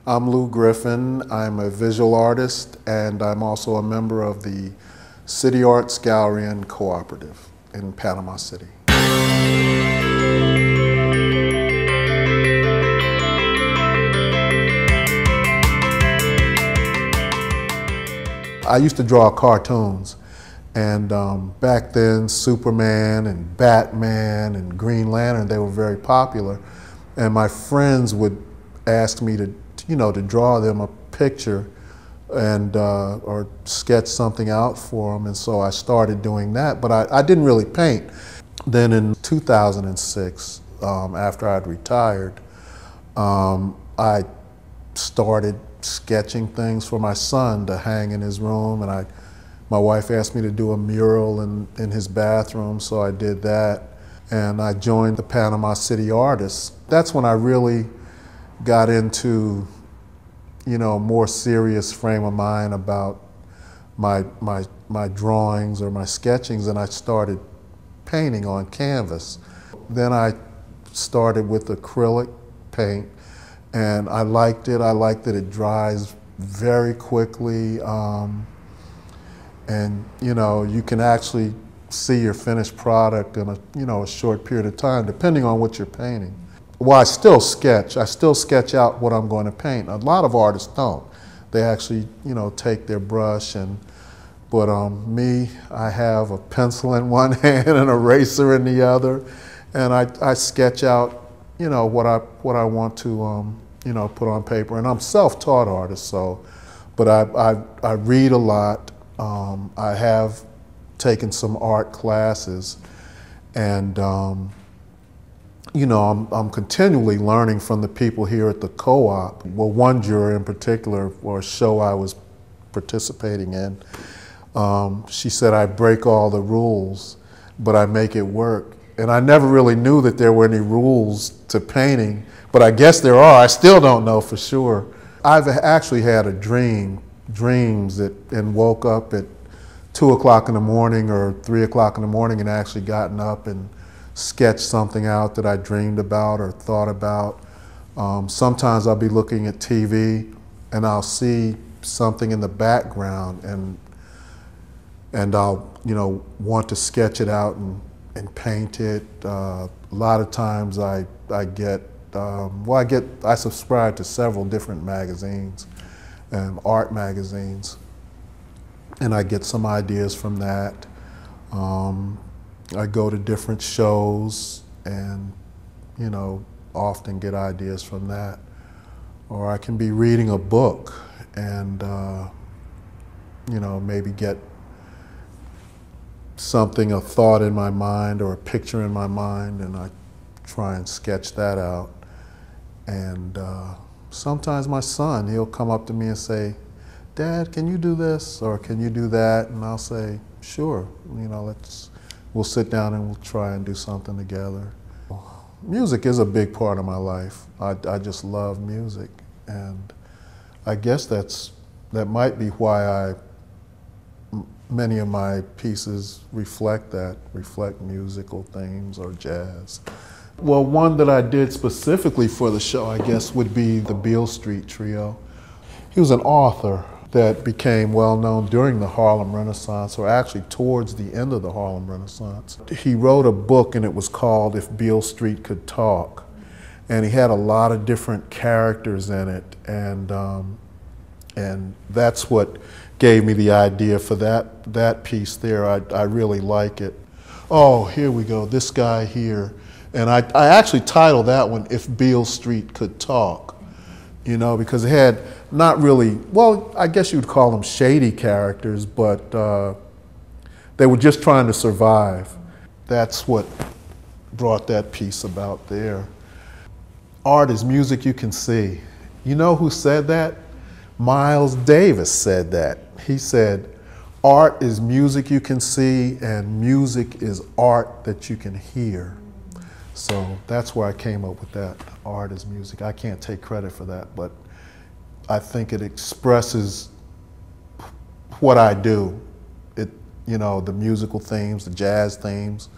I'm Lew Griffin. I'm a visual artist, and I'm also a member of the CityArts Gallery and Cooperative in Panama City. I used to draw cartoons, and back then Superman and Batman and Green Lantern, they were very popular, and my friends would ask me to draw them a picture and or sketch something out for them, and so I started doing that, but I didn't really paint. Then in 2006, after I'd retired, I started sketching things for my son to hang in his room, and my wife asked me to do a mural in his bathroom, so I did that, and I joined the Panama City Artists. That's when I really got into more serious frame of mind about my drawings or my sketchings, and I started painting on canvas. Then I started with acrylic paint, and I liked it. I liked that it dries very quickly, and you can actually see your finished product in a short period of time, depending on what you're painting. Well, I still sketch. I still sketch out what I'm going to paint. A lot of artists don't. They actually, take their brush but me, I have a pencil in one hand and an eraser in the other, and I sketch out, what I want to, put on paper. And I'm self-taught artist, but I read a lot. I have taken some art classes, and I'm continually learning from the people here at the co-op. Well, one juror in particular, for a show I was participating in, she said I break all the rules, but I make it work. And I never really knew that there were any rules to painting, but I guess there are. I still don't know for sure. I've actually had dreams and woke up at 2 o'clock in the morning or 3 o'clock in the morning and actually gotten up and sketch something out that I dreamed about or thought about. Sometimes I'll be looking at TV and I'll see something in the background, and I'll want to sketch it out and paint it. A lot of times I subscribe to several different magazines, art magazines, and I get some ideas from that. I go to different shows and, often get ideas from that. Or I can be reading a book and, maybe get a thought in my mind or a picture in my mind, and I try and sketch that out. And sometimes my son, he'll come up to me and say, "Dad, can you do this?" or "Can you do that?" And I'll say, "Sure, we'll sit down and we'll try and do something together." Music is a big part of my life. I just love music, and I guess that might be why many of my pieces reflect musical themes or jazz. Well, one that I did specifically for the show, I guess, would be the Beale Street Trio. He was an author that became well known during the Harlem Renaissance, or actually towards the end of the Harlem Renaissance. He wrote a book, and it was called If Beale Street Could Talk. And he had a lot of different characters in it, and that's what gave me the idea for that piece there. I really like it. Oh, here we go, this guy here. And I actually titled that one, If Beale Street Could Talk, because it had not really, well, I guess you'd call them shady characters, but they were just trying to survive. That's what brought that piece about there. Art is music you can see. You know who said that? Miles Davis said that. He said, "Art is music you can see, and music is art that you can hear." So that's where I came up with that, art is music. I can't take credit for that, but I think it expresses what I do. The musical themes, the jazz themes,